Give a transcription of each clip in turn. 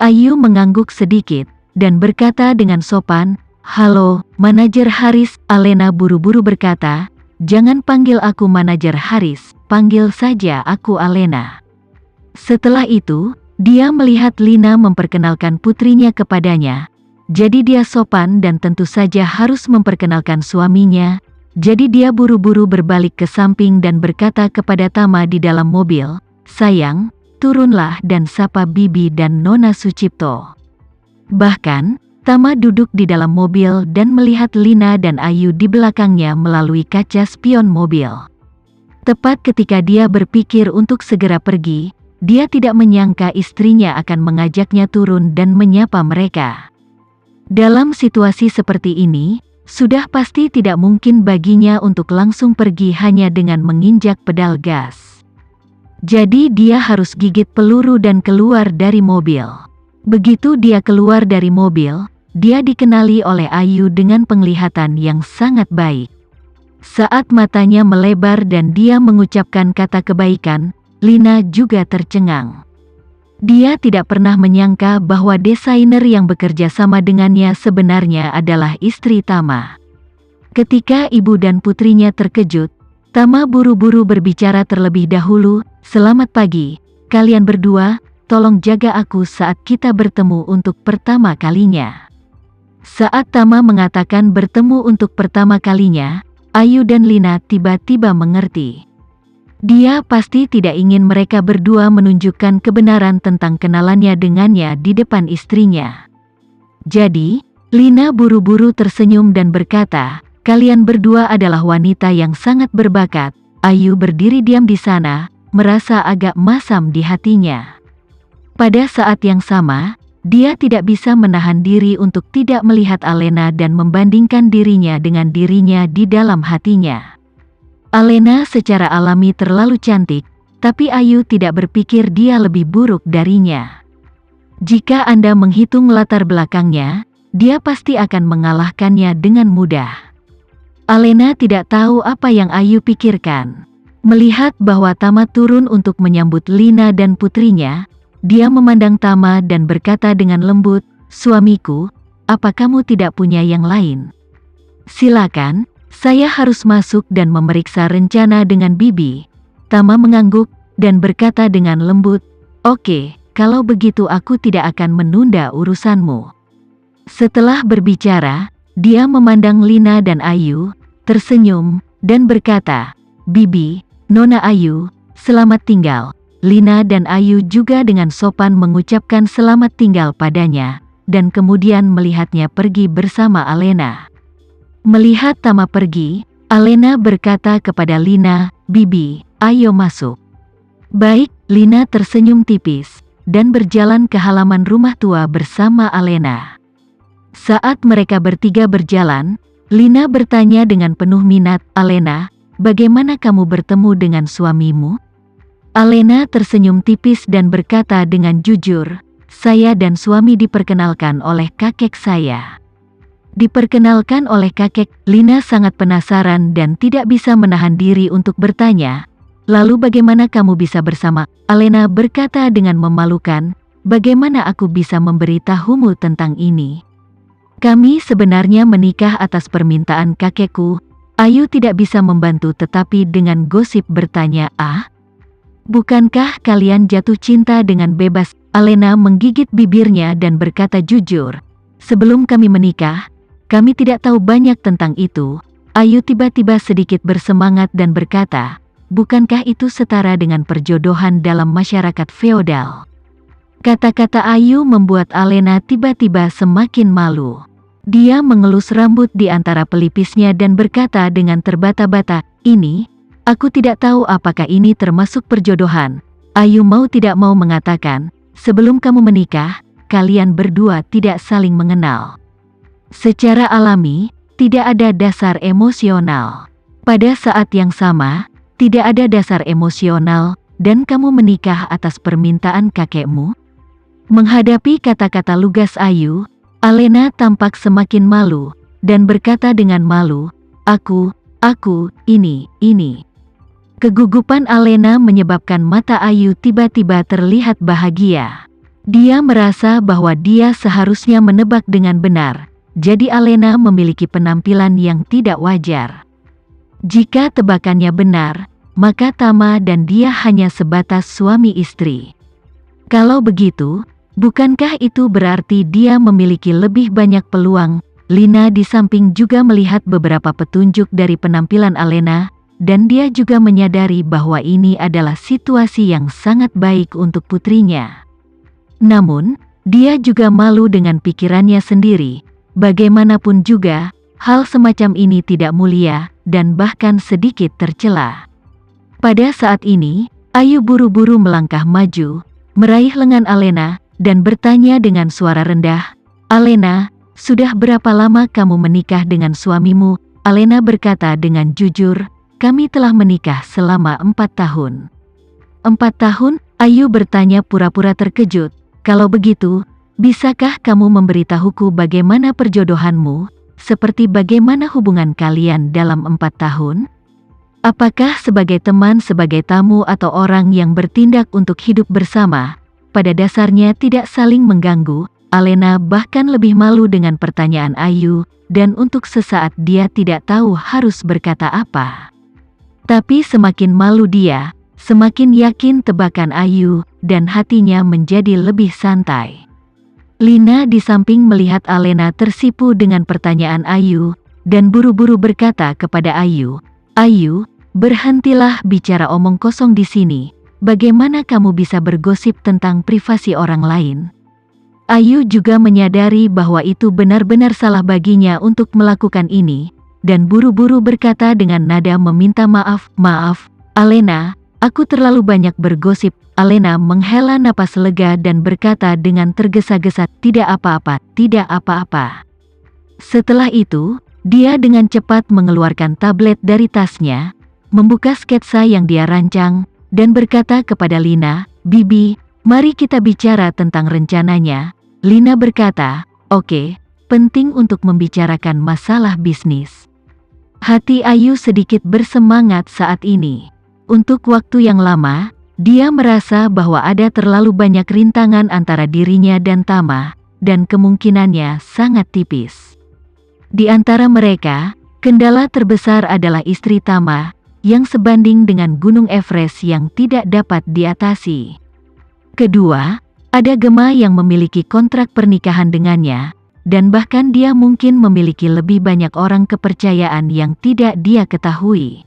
Ayu mengangguk sedikit dan berkata dengan sopan, "Halo, Manajer Haris." Alena buru-buru berkata, "Jangan panggil aku Manajer Haris, panggil saja aku Alena." Setelah itu, dia melihat Lina memperkenalkan putrinya kepadanya. Jadi dia sopan dan tentu saja harus memperkenalkan suaminya. Jadi dia buru-buru berbalik ke samping dan berkata kepada Tama di dalam mobil, "Sayang, turunlah dan sapa Bibi dan Nona Sucipto." Bahkan, Tama duduk di dalam mobil dan melihat Lina dan Ayu di belakangnya melalui kaca spion mobil. Tepat ketika dia berpikir untuk segera pergi, dia tidak menyangka istrinya akan mengajaknya turun dan menyapa mereka. Dalam situasi seperti ini, sudah pasti tidak mungkin baginya untuk langsung pergi hanya dengan menginjak pedal gas. Jadi dia harus gigit peluru dan keluar dari mobil. Begitu dia keluar dari mobil, dia dikenali oleh Ayu dengan penglihatan yang sangat baik. Saat matanya melebar dan dia mengucapkan kata kebaikan, Lina juga tercengang. Dia tidak pernah menyangka bahwa desainer yang bekerja sama dengannya sebenarnya adalah istri Tama. Ketika ibu dan putrinya terkejut, Tama buru-buru berbicara terlebih dahulu, "Selamat pagi, kalian berdua, tolong jaga aku saat kita bertemu untuk pertama kalinya." Saat Tama mengatakan bertemu untuk pertama kalinya, Ayu dan Lina tiba-tiba mengerti. Dia pasti tidak ingin mereka berdua menunjukkan kebenaran tentang kenalannya dengannya di depan istrinya. Jadi, Lina buru-buru tersenyum dan berkata, "Kalian berdua adalah wanita yang sangat berbakat." Ayu berdiri diam di sana, merasa agak masam di hatinya. Pada saat yang sama, dia tidak bisa menahan diri untuk tidak melihat Alena dan membandingkan dirinya dengan dirinya di dalam hatinya. Alena secara alami terlalu cantik, tapi Ayu tidak berpikir dia lebih buruk darinya. Jika Anda menghitung latar belakangnya, dia pasti akan mengalahkannya dengan mudah. Alena tidak tahu apa yang Ayu pikirkan. Melihat bahwa Tama turun untuk menyambut Lina dan putrinya, dia memandang Tama dan berkata dengan lembut, "Suamiku, apa kamu tidak punya yang lain? Silakan. Saya harus masuk dan memeriksa rencana dengan Bibi." Tama mengangguk dan berkata dengan lembut, "Oke, kalau begitu aku tidak akan menunda urusanmu." Setelah berbicara, dia memandang Lina dan Ayu, tersenyum, dan berkata, "Bibi, Nona Ayu, selamat tinggal." Lina dan Ayu juga dengan sopan mengucapkan selamat tinggal padanya, dan kemudian melihatnya pergi bersama Alena. Melihat Tama pergi, Alena berkata kepada Lina, "Bibi, ayo masuk." Baik, Lina tersenyum tipis, dan berjalan ke halaman rumah tua bersama Alena. Saat mereka bertiga berjalan, Lina bertanya dengan penuh minat, "Alena, bagaimana kamu bertemu dengan suamimu?" Alena tersenyum tipis dan berkata dengan jujur, "Saya dan suami diperkenalkan oleh kakek saya." Diperkenalkan oleh kakek, Lina sangat penasaran dan tidak bisa menahan diri untuk bertanya, "Lalu bagaimana kamu bisa bersama?" Alena berkata dengan memalukan, "Bagaimana aku bisa memberitahumu tentang ini? Kami sebenarnya menikah atas permintaan kakekku." Ayu tidak bisa membantu tetapi dengan gosip bertanya, "Ah? Bukankah kalian jatuh cinta dengan bebas?" Alena menggigit bibirnya dan berkata jujur, "Sebelum kami menikah, kami tidak tahu banyak tentang itu." Ayu tiba-tiba sedikit bersemangat dan berkata, "Bukankah itu setara dengan perjodohan dalam masyarakat feodal?" Kata-kata Ayu membuat Alena tiba-tiba semakin malu. Dia mengelus rambut di antara pelipisnya dan berkata dengan terbata-bata, Aku tidak tahu apakah ini termasuk perjodohan." Ayu mau tidak mau mengatakan, "Sebelum kamu menikah, kalian berdua tidak saling mengenal. Secara alami, tidak ada dasar emosional. Pada saat yang sama, tidak ada dasar emosional, dan kamu menikah atas permintaan kakekmu." Menghadapi kata-kata lugas Ayu, Alena tampak semakin malu, dan berkata dengan malu, Aku, ini." Kegugupan Alena menyebabkan mata Ayu tiba-tiba terlihat bahagia. Dia merasa bahwa dia seharusnya menebak dengan benar, jadi Alena memiliki penampilan yang tidak wajar. Jika tebakannya benar, maka Tama dan dia hanya sebatas suami istri. Kalau begitu, bukankah itu berarti dia memiliki lebih banyak peluang? Lina di samping juga melihat beberapa petunjuk dari penampilan Alena, dan dia juga menyadari bahwa ini adalah situasi yang sangat baik untuk putrinya. Namun, dia juga malu dengan pikirannya sendiri. Bagaimanapun juga, hal semacam ini tidak mulia, dan bahkan sedikit tercela. Pada saat ini, Ayu buru-buru melangkah maju, meraih lengan Alena, dan bertanya dengan suara rendah, "Alena, sudah berapa lama kamu menikah dengan suamimu?" Alena berkata dengan jujur, "Kami telah menikah selama 4 tahun." 4 tahun? Ayu bertanya pura-pura terkejut. "Kalau begitu, bisakah kamu memberitahuku bagaimana perjodohanmu? Seperti bagaimana hubungan kalian dalam 4 tahun? Apakah sebagai teman, sebagai tamu, atau orang yang bertindak untuk hidup bersama?" Pada dasarnya tidak saling mengganggu. Alena bahkan lebih malu dengan pertanyaan Ayu, dan untuk sesaat dia tidak tahu harus berkata apa. Tapi semakin malu dia, semakin yakin tebakan Ayu, dan hatinya menjadi lebih santai. Lina di samping melihat Alena tersipu dengan pertanyaan Ayu, dan buru-buru berkata kepada Ayu, "Ayu, berhentilah bicara omong kosong di sini. Bagaimana kamu bisa bergosip tentang privasi orang lain?" Ayu juga menyadari bahwa itu benar-benar salah baginya untuk melakukan ini, dan buru-buru berkata dengan nada meminta maaf, "Maaf, Alena, aku terlalu banyak bergosip." Alena menghela napas lega dan berkata dengan tergesa-gesa, "Tidak apa-apa, tidak apa-apa." Setelah itu, dia dengan cepat mengeluarkan tablet dari tasnya, membuka sketsa yang dia rancang, dan berkata kepada Lina, "Bibi, mari kita bicara tentang rencananya." Lina berkata, "Oke, penting untuk membicarakan masalah bisnis." Hati Ayu sedikit bersemangat saat ini. Untuk waktu yang lama, dia merasa bahwa ada terlalu banyak rintangan antara dirinya dan Tama, dan kemungkinannya sangat tipis. Di antara mereka, kendala terbesar adalah istri Tama, yang sebanding dengan Gunung Everest yang tidak dapat diatasi. Kedua, ada Gema yang memiliki kontrak pernikahan dengannya, dan bahkan dia mungkin memiliki lebih banyak orang kepercayaan yang tidak dia ketahui.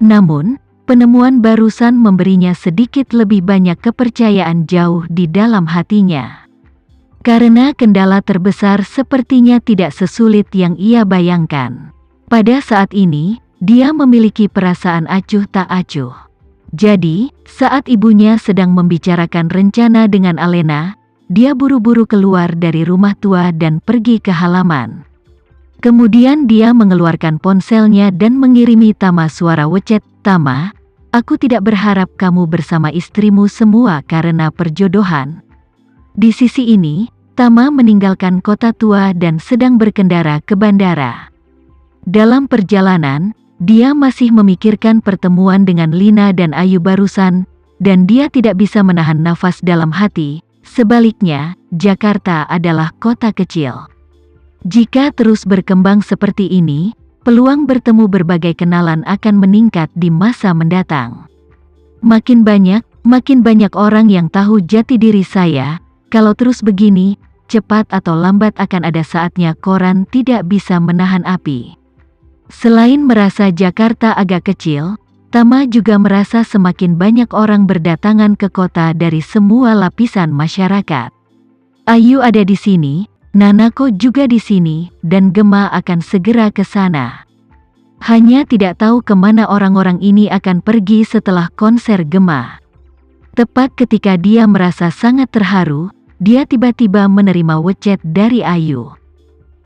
Namun, penemuan barusan memberinya sedikit lebih banyak kepercayaan jauh di dalam hatinya. Karena kendala terbesar sepertinya tidak sesulit yang ia bayangkan. Pada saat ini, dia memiliki perasaan acuh tak acuh. Jadi, saat ibunya sedang membicarakan rencana dengan Alena, dia buru-buru keluar dari rumah tua dan pergi ke halaman. Kemudian dia mengeluarkan ponselnya dan mengirimi Tama suara WeChat, "Tama, aku tidak berharap kamu bersama istrimu semua karena perjodohan." Di sisi ini, Tama meninggalkan kota tua dan sedang berkendara ke bandara. Dalam perjalanan, dia masih memikirkan pertemuan dengan Lina dan Ayu barusan, dan dia tidak bisa menahan nafas dalam hati. Sebaliknya, Jakarta adalah kota kecil. Jika terus berkembang seperti ini, peluang bertemu berbagai kenalan akan meningkat di masa mendatang. Makin banyak orang yang tahu jati diri saya. Kalau terus begini, cepat atau lambat akan ada saatnya koran tidak bisa menahan api. Selain merasa Jakarta agak kecil, Tama juga merasa semakin banyak orang berdatangan ke kota dari semua lapisan masyarakat. Ayu ada di sini, Nanako juga di sini, dan Gema akan segera ke sana. Hanya tidak tahu kemana orang-orang ini akan pergi setelah konser Gema. Tepat ketika dia merasa sangat terharu, dia tiba-tiba menerima WeChat dari Ayu.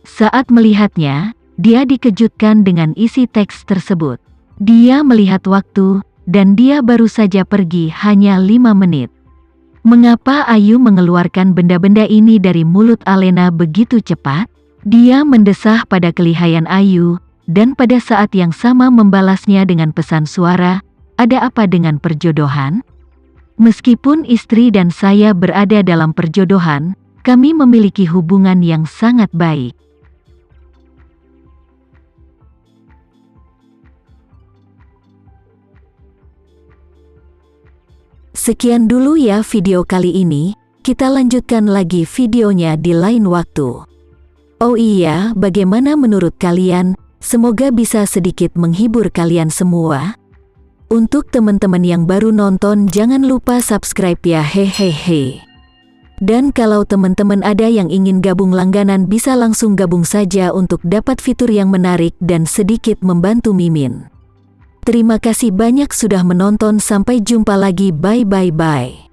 Saat melihatnya, dia dikejutkan dengan isi teks tersebut. Dia melihat waktu, dan dia baru saja pergi hanya 5 menit. Mengapa Ayu mengeluarkan benda-benda ini dari mulut Alena begitu cepat? Dia mendesah pada kelihayan Ayu, dan pada saat yang sama membalasnya dengan pesan suara, "Ada apa dengan perjodohan?" Meskipun istri dan saya berada dalam perjodohan, kami memiliki hubungan yang sangat baik. Sekian dulu ya video kali ini, kita lanjutkan lagi videonya di lain waktu. Oh iya, bagaimana menurut kalian? Semoga bisa sedikit menghibur kalian semua. Untuk teman-teman yang baru nonton, jangan lupa subscribe ya, hehehe. Dan kalau teman-teman ada yang ingin gabung langganan, bisa langsung gabung saja untuk dapat fitur yang menarik dan sedikit membantu Mimin. Terima kasih banyak sudah menonton, sampai jumpa lagi, bye bye bye.